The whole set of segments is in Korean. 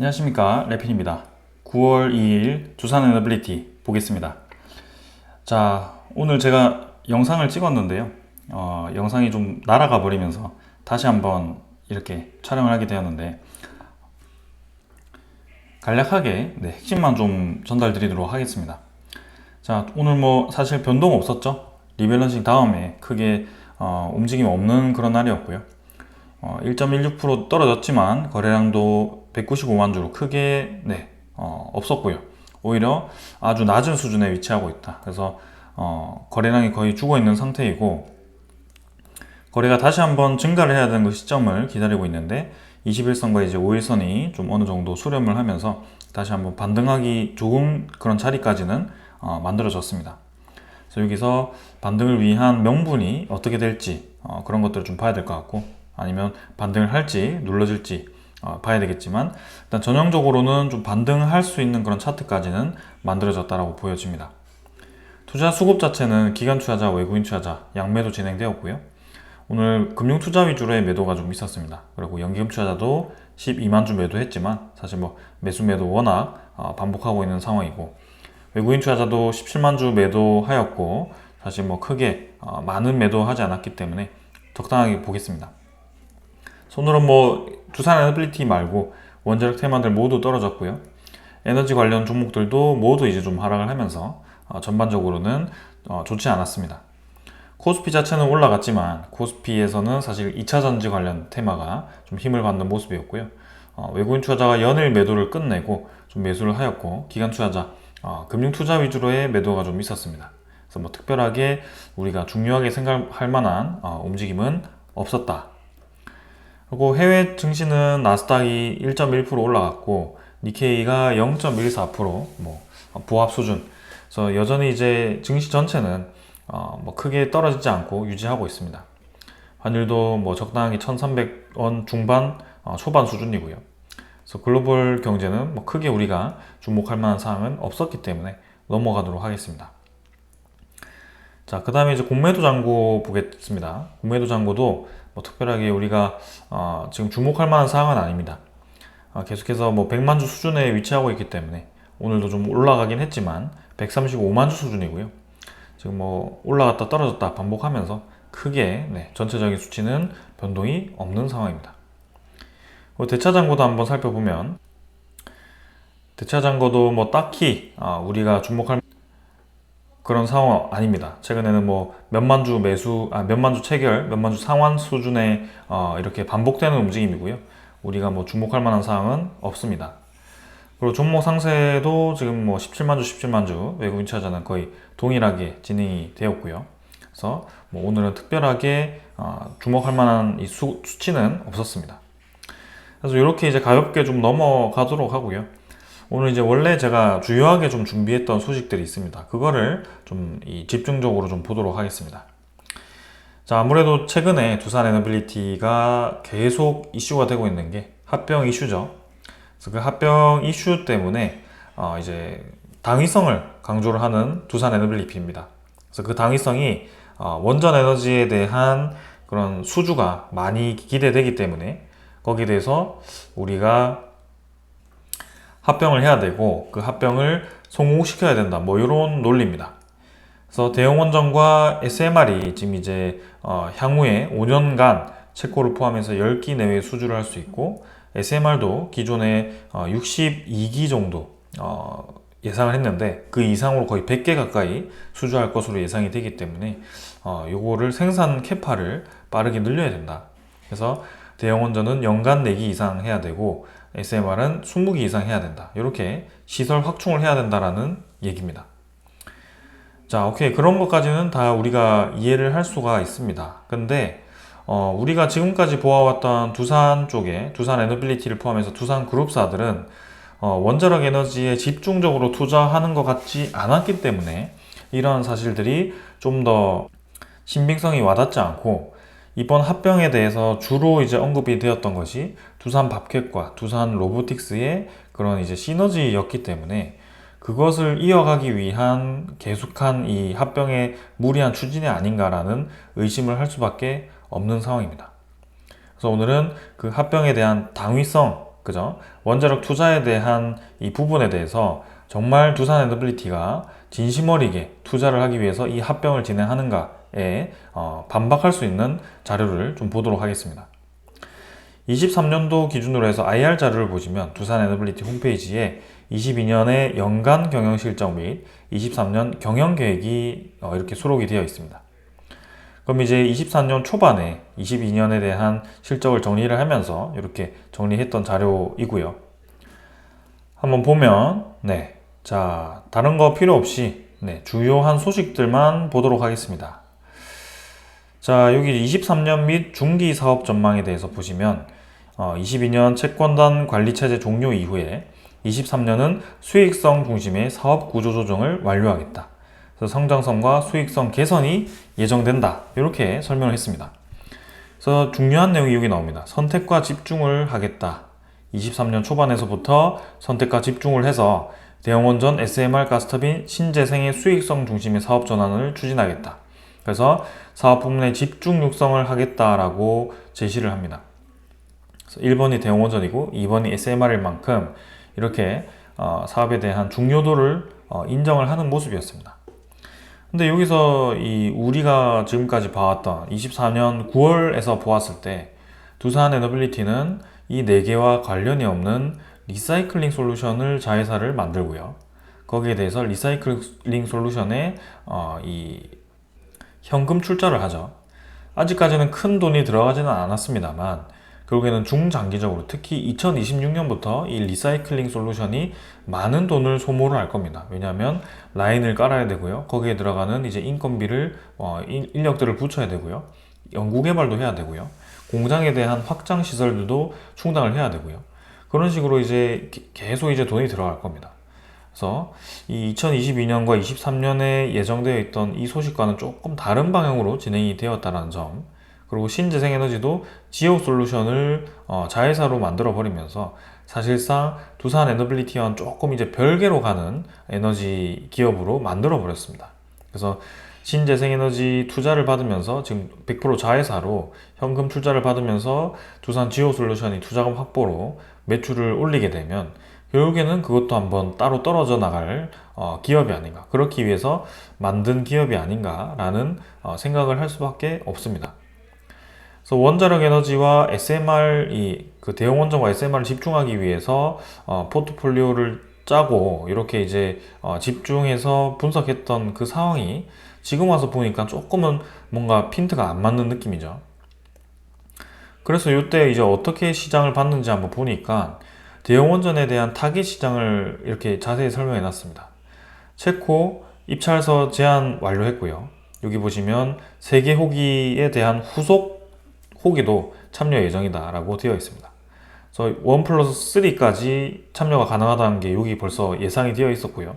안녕하십니까, 래핀입니다. 9월 2일 두산 에너빌리티 보겠습니다. 자, 오늘 제가 영상을 찍었는데요. 영상이 좀 날아가 버리면서 다시 한번 이렇게 촬영을 하게 되었는데, 간략하게 핵심만 좀 전달 드리도록 하겠습니다. 자, 오늘 사실 변동 없었죠. 리밸런싱 다음에 크게 움직임 없는 그런 날이었고요. 1.16% 떨어졌지만 거래량도 195만 주로 크게 없었고요. 오히려 아주 낮은 수준에 위치하고 있다. 그래서 거래량이 거의 죽어 있는 상태이고, 거래가 다시 한번 증가를 해야 되는 그 시점을 기다리고 있는데 21선과 이제 5일선이 좀 어느 정도 수렴을 하면서 다시 한번 반등하기 좋은 그런 자리까지는 만들어졌습니다. 그래서 여기서 반등을 위한 명분이 어떻게 될지 그런 것들을 좀 봐야 될 것 같고, 아니면 반등을 할지 눌러질지 봐야 되겠지만, 일단 전형적으로는 좀 반등할 수 있는 그런 차트까지는 만들어졌다라고 보여집니다. 투자 수급 자체는 기관 투자자, 외국인 투자자 양매도 진행되었고요. 오늘 금융 투자 위주로의 매도가 좀 있었습니다. 그리고 연기금 투자자도 12만 주 매도했지만 사실 매수 매도 워낙 반복하고 있는 상황이고, 외국인 투자자도 17만 주 매도하였고 사실 크게 많은 매도하지 않았기 때문에 적당하게 보겠습니다. 손으로 두산 에너빌리티 말고 원자력 테마들 모두 떨어졌고요. 에너지 관련 종목들도 모두 이제 좀 하락을 하면서 전반적으로는 좋지 않았습니다. 코스피 자체는 올라갔지만 코스피에서는 사실 2차전지 관련 테마가 좀 힘을 받는 모습이었고요. 외국인 투자자가 연일 매도를 끝내고 좀 매수를 하였고, 기관 투자자, 금융 투자 위주로의 매도가 좀 있었습니다. 그래서 특별하게 우리가 중요하게 생각할 만한 움직임은 없었다. 그리고 해외 증시는 나스닥이 1.1% 올라갔고 니케이가 0.14% 부합 수준. 그래서 여전히 이제 증시 전체는 크게 떨어지지 않고 유지하고 있습니다. 환율도 적당하게 1,300원 중반 초반 수준이고요. 그래서 글로벌 경제는 크게 우리가 주목할 만한 사항은 없었기 때문에 넘어가도록 하겠습니다. 자, 그 다음에 이제 공매도 잔고 보겠습니다. 공매도 잔고도 특별하게 우리가 지금 주목할 만한 사항은 아닙니다. 계속해서 100만 주 수준에 위치하고 있기 때문에 오늘도 좀 올라가긴 했지만 135만 주 수준이고요. 지금 올라갔다 떨어졌다 반복하면서 크게 전체적인 수치는 변동이 없는 상황입니다. 대차 잔고도 한번 살펴보면, 대차 잔고도 딱히 우리가 주목할 그런 상황 아닙니다. 최근에는 몇만 주 매수, 몇만 주 체결, 몇만 주 상환 수준의 이렇게 반복되는 움직임이고요. 우리가 주목할 만한 사항은 없습니다. 그리고 종목 상세도 지금 17만 주, 17만 주 외국인 투자자는 거의 동일하게 진행이 되었고요. 그래서 오늘은 특별하게 주목할 만한 이 수치는 없었습니다. 그래서 이렇게 이제 가볍게 좀 넘어가도록 하고요. 오늘 이제 원래 제가 주요하게 좀 준비했던 소식들이 있습니다. 그거를 좀 집중적으로 좀 보도록 하겠습니다. 자, 아무래도 최근에 두산 에너빌리티가 계속 이슈가 되고 있는 게 합병 이슈죠. 그래서 그 합병 이슈 때문에 이제 당위성을 강조를 하는 두산 에너빌리티입니다. 그래서 그 당위성이 원전 에너지에 대한 그런 수주가 많이 기대되기 때문에 거기에 대해서 우리가 합병을 해야 되고 그 합병을 성공시켜야 된다, 이런 논리입니다. 그래서 대형 원전과 SMR이 지금 이제 향후에 5년간 채코를 포함해서 10기 내외 수주를 할 수 있고, SMR도 기존에 62기 정도 예상을 했는데 그 이상으로 거의 100개 가까이 수주할 것으로 예상이 되기 때문에 요거를 생산 캐파를 빠르게 늘려야 된다. 그래서 대형 원전은 연간 4기 이상 해야 되고 SMR은 20기 이상 해야 된다. 이렇게 시설 확충을 해야 된다라는 얘기입니다. 자, 오케이. 그런 것까지는 다 우리가 이해를 할 수가 있습니다. 근데 우리가 지금까지 보아왔던 두산 쪽에 두산 에너빌리티를 포함해서 두산 그룹사들은 원자력 에너지에 집중적으로 투자하는 것 같지 않았기 때문에 이런 사실들이 좀 더 신빙성이 와닿지 않고, 이번 합병에 대해서 주로 이제 언급이 되었던 것이 두산 밥캣과 두산 로보틱스의 그런 이제 시너지였기 때문에 그것을 이어가기 위한 계속한 이 합병의 무리한 추진이 아닌가라는 의심을 할 수밖에 없는 상황입니다. 그래서 오늘은 그 합병에 대한 당위성, 그죠? 원자력 투자에 대한 이 부분에 대해서 정말 두산 에너빌리티가 진심 어리게 투자를 하기 위해서 이 합병을 진행하는가에 반박할 수 있는 자료를 좀 보도록 하겠습니다. 23년도 기준으로 해서 IR 자료를 보시면 두산 에너빌리티 홈페이지에 22년의 연간 경영 실적 및 23년 경영 계획이 이렇게 수록이 되어 있습니다. 그럼 이제 24년 초반에 22년에 대한 실적을 정리를 하면서 이렇게 정리했던 자료이고요. 한번 보면 자, 다른 거 필요 없이 주요한 소식들만 보도록 하겠습니다. 자, 여기 23년 및 중기 사업 전망에 대해서 보시면 22년 채권단 관리체제 종료 이후에 23년은 수익성 중심의 사업 구조 조정을 완료하겠다. 그래서 성장성과 수익성 개선이 예정된다. 이렇게 설명을 했습니다. 그래서 중요한 내용이 여기 나옵니다. 선택과 집중을 하겠다. 23년 초반에서부터 선택과 집중을 해서 대형원전 SMR 가스터빈 신재생의 수익성 중심의 사업 전환을 추진하겠다. 그래서 사업 부문의 집중 육성을 하겠다라고 제시를 합니다. 1번이 대형원전이고 2번이 SMR일 만큼 이렇게 사업에 대한 중요도를 인정을 하는 모습이었습니다. 근데 여기서 우리가 지금까지 봐왔던 24년 9월에서 보았을 때 두산 에너빌리티는 이 4개와 관련이 없는 리사이클링 솔루션을 자회사를 만들고요. 거기에 대해서 리사이클링 솔루션에 이 현금 출자를 하죠. 아직까지는 큰 돈이 들어가지는 않았습니다만 결국에는 중장기적으로 특히 2026년부터 이 리사이클링 솔루션이 많은 돈을 소모를 할 겁니다. 왜냐하면 라인을 깔아야 되고요. 거기에 들어가는 이제 인건비를 인력들을 붙여야 되고요. 연구개발도 해야 되고요. 공장에 대한 확장 시설들도 충당을 해야 되고요. 그런 식으로 이제 계속 이제 돈이 들어갈 겁니다. 그래서 이 2022년과 23년에 예정되어 있던 이 소식과는 조금 다른 방향으로 진행이 되었다는 점, 그리고 신재생에너지도 지역 솔루션을 자회사로 만들어 버리면서 사실상 두산 에너빌리티와는 조금 이제 별개로 가는 에너지 기업으로 만들어 버렸습니다. 그래서 신재생에너지 투자를 받으면서 지금 100% 자회사로 현금 투자를 받으면서 두산 지역 솔루션이 투자금 확보로 매출을 올리게 되면 결국에는 그것도 한번 따로 떨어져 나갈 기업이 아닌가, 그렇기 위해서 만든 기업이 아닌가라는 생각을 할 수밖에 없습니다. 그래서 원자력 에너지와 SMR, 그 대형 원전과 SMR을 집중하기 위해서 포트폴리오를 짜고 이렇게 이제 집중해서 분석했던 그 상황이 지금 와서 보니까 조금은 뭔가 핀트가 안 맞는 느낌이죠. 그래서 이때 이제 어떻게 시장을 봤는지 한번 보니까 대형 원전에 대한 타깃 시장을 이렇게 자세히 설명해 놨습니다. 체코 입찰서 제안 완료했고요. 여기 보시면 세계 호기에 대한 후속 호기도 참여 예정이다 라고 되어 있습니다. 그래서 1+3까지 참여가 가능하다는 게 여기 벌써 예상이 되어 있었고요.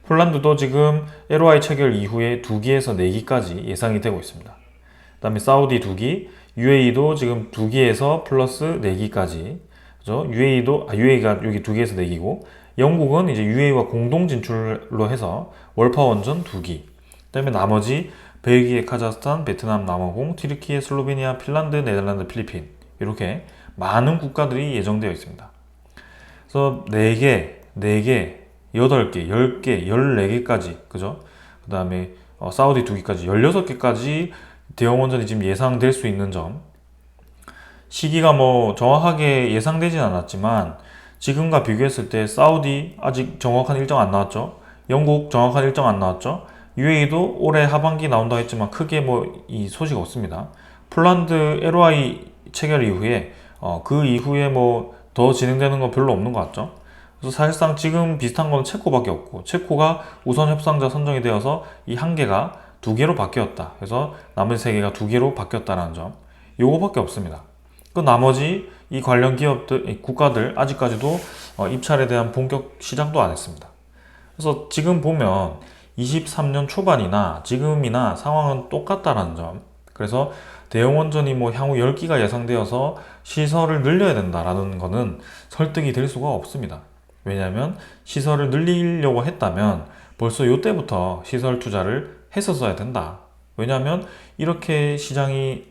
폴란드도 지금 LOI 체결 이후에 2기에서 4기까지 예상이 되고 있습니다. 그 다음에 사우디 2기, UAE도 지금 2기에서 플러스 4기까지, 그죠? UAE가 여기 2기에서 4기고, 영국은 이제 UAE와 공동 진출로 해서 월파 원전 2기, 그 다음에 나머지 벨기에, 카자흐스탄, 베트남, 남아공, 튀르키예, 슬로베니아, 핀란드, 네덜란드, 필리핀, 이렇게 많은 국가들이 예정되어 있습니다. 그래서 4개, 8개, 10개, 14개까지, 그죠? 그 다음에 사우디 2기까지 16개까지 대형 원전이 지금 예상될 수 있는 점, 시기가 뭐 정확하게 예상되진 않았지만 지금과 비교했을 때 사우디 아직 정확한 일정 안 나왔죠? 영국 정확한 일정 안 나왔죠? UAE도 올해 하반기 나온다고 했지만 크게 뭐 이 소식 없습니다. 폴란드 LOI 체결 이후에 그 이후에 뭐 더 진행되는 건 별로 없는 것 같죠. 그래서 사실상 지금 비슷한 건 체코밖에 없고, 체코가 우선 협상자 선정이 되어서 이 한 개가 2개로 바뀌었다. 그래서 나머지 3개가 2개로 바뀌었다는 점, 요거밖에 없습니다. 그 나머지 이 관련 기업들, 국가들 아직까지도 입찰에 대한 본격 시작도 안 했습니다. 그래서 지금 보면 23년 초반이나 지금이나 상황은 똑같다라는 점, 그래서 대형 원전이 뭐 향후 10기가 예상되어서 시설을 늘려야 된다라는 거는 설득이 될 수가 없습니다. 왜냐하면 시설을 늘리려고 했다면 벌써 이때부터 시설 투자를 했었어야 된다. 왜냐하면 이렇게 시장이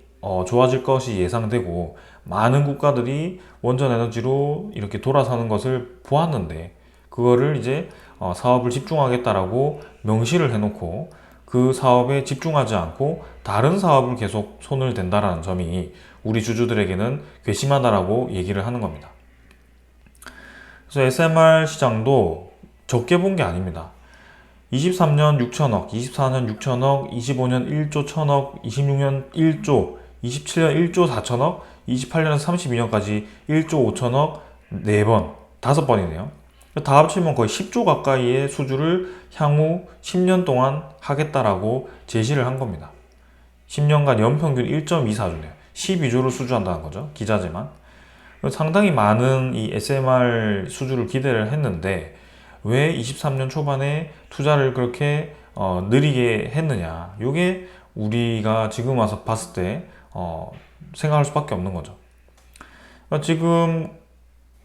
좋아질 것이 예상되고 많은 국가들이 원전 에너지로 이렇게 돌아서는 것을 보았는데 그거를 이제 사업을 집중하겠다라고 명시를 해놓고 그 사업에 집중하지 않고 다른 사업을 계속 손을 댄다라는 점이 우리 주주들에게는 괘씸하다라고 얘기를 하는 겁니다. 그래서 SMR 시장도 적게 본 게 아닙니다. 23년 6천억, 24년 6천억, 25년 1조 1천억, 26년 1조, 27년 1조 4천억, 28년 32년까지 1조 5천억 4번, 5번이네요. 다 합치면 거의 10조 가까이의 수주를 향후 10년 동안 하겠다라고 제시를 한 겁니다. 10년간 연평균 1.24조네요. 12조를 수주한다는 거죠. 기자재만. 상당히 많은 이 SMR 수주를 기대를 했는데 왜 23년 초반에 투자를 그렇게 느리게 했느냐. 이게 우리가 지금 와서 봤을 때 생각할 수밖에 없는 거죠. 그러니까 지금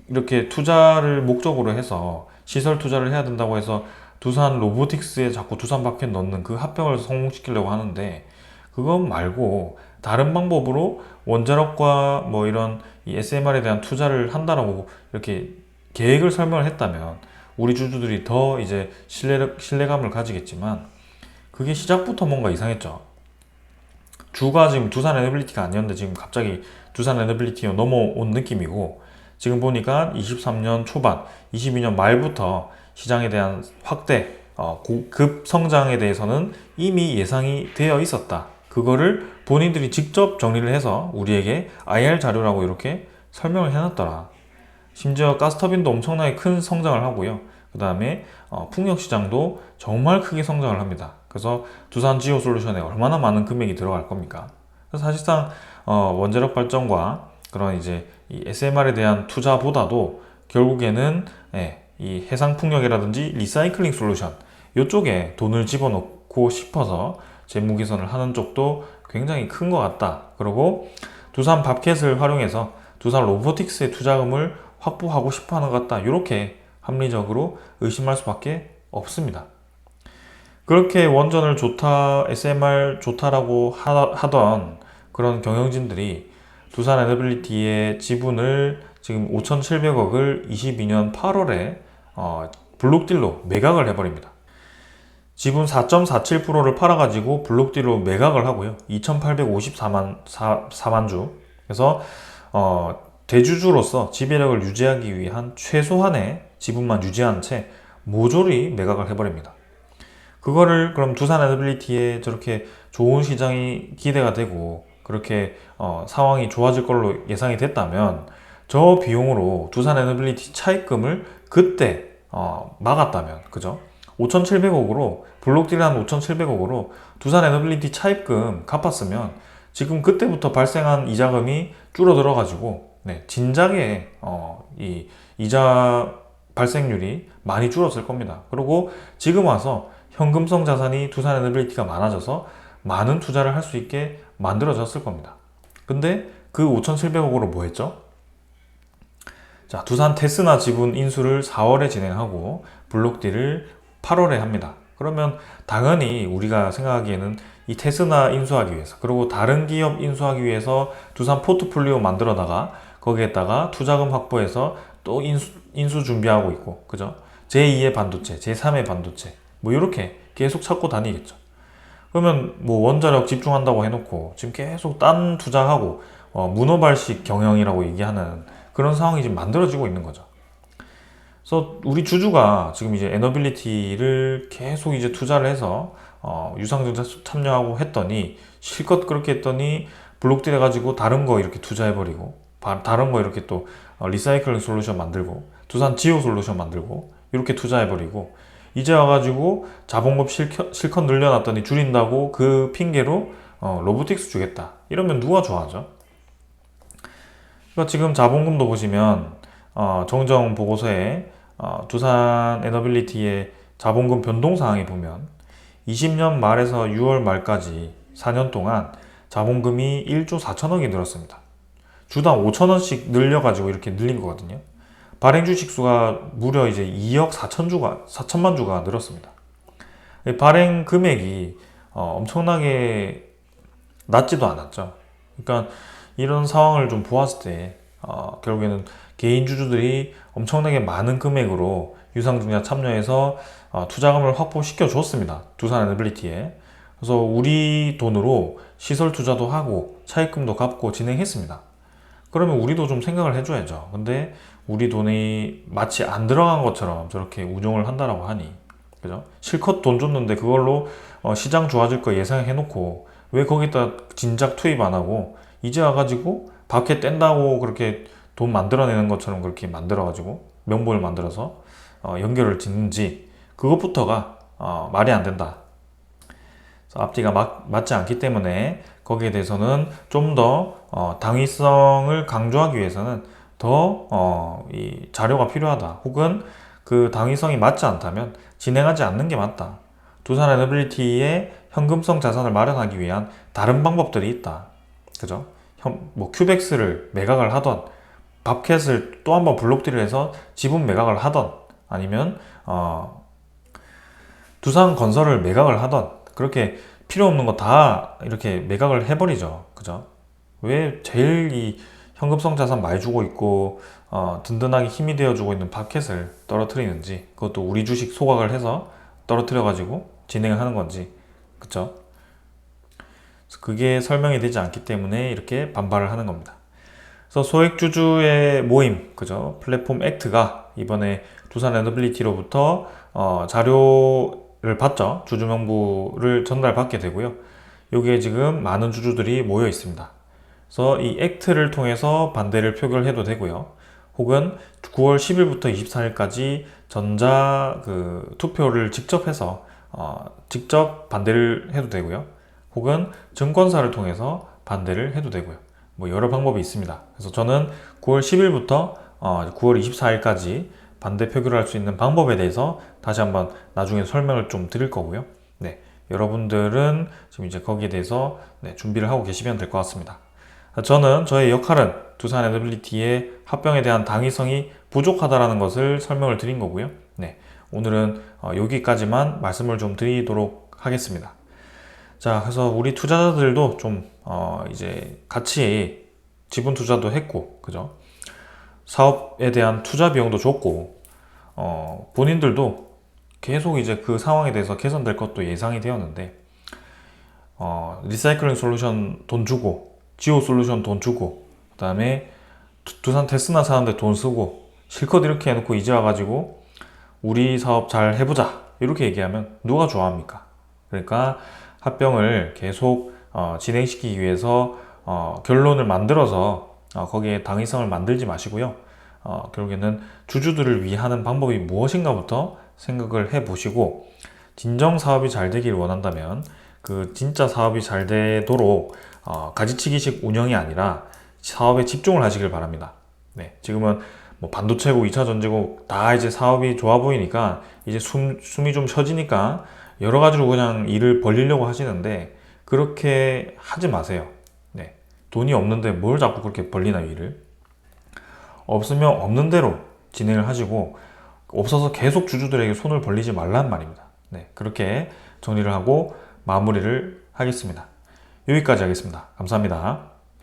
이렇게 투자를 목적으로 해서 시설 투자를 해야 된다고 해서 두산 로보틱스에 자꾸 두산 바켓 넣는 그 합병을 성공시키려고 하는데 그것 말고 다른 방법으로 원자력과 뭐 이런 이 SMR에 대한 투자를 한다라고 이렇게 계획을 설명을 했다면 우리 주주들이 더 이제 신뢰감을 가지겠지만 그게 시작부터 뭔가 이상했죠. 주가 지금 두산 에너빌리티가 아니었는데 지금 갑자기 두산 에너빌리티로 넘어온 느낌이고 지금 보니까 23년 초반, 22년 말부터 시장에 대한 확대, 급 성장에 대해서는 이미 예상이 되어 있었다. 그거를 본인들이 직접 정리를 해서 우리에게 IR 자료라고 이렇게 설명을 해놨더라. 심지어 가스터빈도 엄청나게 큰 성장을 하고요. 그 다음에 풍력시장도 정말 크게 성장을 합니다. 그래서 두산 지오솔루션에 얼마나 많은 금액이 들어갈 겁니까? 그래서 사실상 원자력 발전과 그런 이제 이 SMR에 대한 투자보다도 결국에는 이 해상풍력이라든지 리사이클링 솔루션 이쪽에 돈을 집어넣고 싶어서 재무 개선을 하는 쪽도 굉장히 큰 것 같다. 그리고 두산 밥켓을 활용해서 두산 로보틱스의 투자금을 확보하고 싶어 하는 것 같다. 이렇게 합리적으로 의심할 수밖에 없습니다. 그렇게 원전을 좋다, SMR 좋다라고 하던 그런 경영진들이 두산 에너빌리티의 지분을 지금 5,700억을 22년 8월에 블록딜로 매각을 해버립니다. 지분 4.47%를 팔아가지고 블록딜로 매각을 하고요. 2,854만 주. 그래서 대주주로서 지배력을 유지하기 위한 최소한의 지분만 유지한 채 모조리 매각을 해버립니다. 그거를 그럼 두산 에너빌리티에 저렇게 좋은 시장이 기대가 되고 그렇게 상황이 좋아질 걸로 예상이 됐다면 저 비용으로 두산 에너빌리티 차입금을 그때 막았다면 그죠? 5,700억으로 블록딜 한 5,700억으로 두산 에너빌리티 차입금 갚았으면 지금 그때부터 발생한 이자금이 줄어들어 가지고 진작에 이 이자 발생률이 많이 줄었을 겁니다. 그리고 지금 와서 현금성 자산이 두산 에너빌리티가 많아져서 많은 투자를 할 수 있게 만들어졌을 겁니다. 근데 그 5,700억으로 뭐 했죠? 자, 두산 테스나 지분 인수를 4월에 진행하고 블록딜을 8월에 합니다. 그러면 당연히 우리가 생각하기에는 이 테스나 인수하기 위해서 그리고 다른 기업 인수하기 위해서 두산 포트폴리오 만들어다가 거기에다가 투자금 확보해서 또 인수 준비하고 있고 그죠? 제2의 반도체, 제3의 반도체 뭐 이렇게 계속 찾고 다니겠죠. 그러면 뭐 원자력 집중한다고 해놓고 지금 계속 딴 투자하고 문어발식 경영이라고 얘기하는 그런 상황이 지금 만들어지고 있는 거죠. 그래서 우리 주주가 지금 이제 에너빌리티를 계속 이제 투자를 해서 유상증자 참여하고 했더니 실컷 그렇게 했더니 블록딜 해가지고 다른 거 이렇게 투자해버리고 다른 거 이렇게 또 리사이클링 솔루션 만들고 두산 지오 솔루션 만들고 이렇게 투자해버리고 이제 와가지고 자본금 실컷 늘려놨더니 줄인다고 그 핑계로 로보틱스 주겠다 이러면 누가 좋아하죠? 그러니까 지금 자본금도 보시면 정정 보고서에 두산 에너빌리티의 자본금 변동사항에 보면 20년 말에서 6월 말까지 4년 동안 자본금이 1조 4천억이 늘었습니다. 주당 5천원씩 늘려가지고 이렇게 늘린 거거든요. 발행 주식 수가 무려 이제 2억 4천만 주가 늘었습니다. 발행 금액이 엄청나게 낮지도 않았죠. 그러니까 이런 상황을 좀 보았을 때 결국에는 개인 주주들이 엄청나게 많은 금액으로 유상증자 참여해서 투자금을 확보시켜 줬습니다. 두산에너빌리티에. 그래서 우리 돈으로 시설 투자도 하고 차입금도 갚고 진행했습니다. 그러면 우리도 좀 생각을 해줘야죠. 근데 우리 돈이 마치 안 들어간 것처럼 저렇게 운용을 한다라고 하니, 그죠? 실컷 돈 줬는데 그걸로 시장 좋아질 거 예상해놓고 왜 거기다 진작 투입 안 하고 이제 와가지고 밖에 뗀다고 그렇게 돈 만들어내는 것처럼 그렇게 만들어가지고 명분을 만들어서 연결을 짓는지, 그것부터가 말이 안 된다. 앞뒤가 맞지 않기 때문에 거기에 대해서는 좀 더 당위성을 강조하기 위해서는 더 이 자료가 필요하다. 혹은 그 당위성이 맞지 않다면 진행하지 않는 게 맞다. 두산에너빌리티의 현금성 자산을 마련하기 위한 다른 방법들이 있다. 그죠? 뭐 큐백스를 매각을 하던, 밥캣을 또 한번 블록딜을 해서 지분 매각을 하던, 아니면 두산건설을 매각을 하던, 그렇게 필요 없는 거 다 이렇게 매각을 해버리죠. 그죠? 왜 제일 이 현금성 자산 많이 주고 있고 든든하게 힘이 되어주고 있는 밥캣을 떨어뜨리는지, 그것도 우리 주식 소각을 해서 떨어뜨려가지고 진행을 하는 건지, 그쵸? 그게 설명이 되지 않기 때문에 이렇게 반발을 하는 겁니다. 그래서 소액주주의 모임, 그죠? 플랫폼 액트가 이번에 두산에너빌리티로부터 자료를 받죠. 주주명부를 전달받게 되고요. 여기에 지금 많은 주주들이 모여 있습니다. 그래서 이 액트를 통해서 반대를 표결해도 되고요. 혹은 9월 10일부터 24일까지 전자 투표를 직접 해서 직접 반대를 해도 되고요. 혹은 증권사를 통해서 반대를 해도 되고요. 뭐 여러 방법이 있습니다. 그래서 저는 9월 10일부터 9월 24일까지 반대 표결을 할 수 있는 방법에 대해서 다시 한번 나중에 설명을 좀 드릴 거고요. 네, 여러분들은 지금 이제 거기에 대해서 준비를 하고 계시면 될 것 같습니다. 저는 저의 역할은 두산에너빌리티의 합병에 대한 당위성이 부족하다는 것을 설명을 드린 거고요. 네, 오늘은 여기까지만 말씀을 좀 드리도록 하겠습니다. 자, 그래서 우리 투자자들도 좀 이제 같이 지분 투자도 했고, 그죠? 사업에 대한 투자 비용도 줬고, 본인들도 계속 이제 그 상황에 대해서 개선될 것도 예상이 되었는데, 리사이클링 솔루션 돈 주고, 지오 솔루션 돈 주고, 그 다음에 두산 테스나 사는데 돈 쓰고, 실컷 이렇게 해놓고 이제 와가지고 우리 사업 잘 해보자 이렇게 얘기하면 누가 좋아합니까? 그러니까 합병을 계속 진행시키기 위해서 결론을 만들어서 거기에 당위성을 만들지 마시고요. 결국에는 주주들을 위하는 방법이 무엇인가부터 생각을 해보시고, 진정 사업이 잘 되길 원한다면 그 진짜 사업이 잘 되도록 가지치기식 운영이 아니라 사업에 집중을 하시길 바랍니다. 네, 지금은 뭐 반도체고 2차 전지고 다 이제 사업이 좋아 보이니까 이제 숨이 좀 쉬어지니까 여러 가지로 그냥 일을 벌리려고 하시는데 그렇게 하지 마세요. 네, 돈이 없는데 뭘 자꾸 그렇게 벌리나요, 일을? 없으면 없는 대로 진행을 하시고, 없어서 계속 주주들에게 손을 벌리지 말란 말입니다. 네, 그렇게 정리를 하고 마무리를 하겠습니다. 여기까지 하겠습니다. 감사합니다.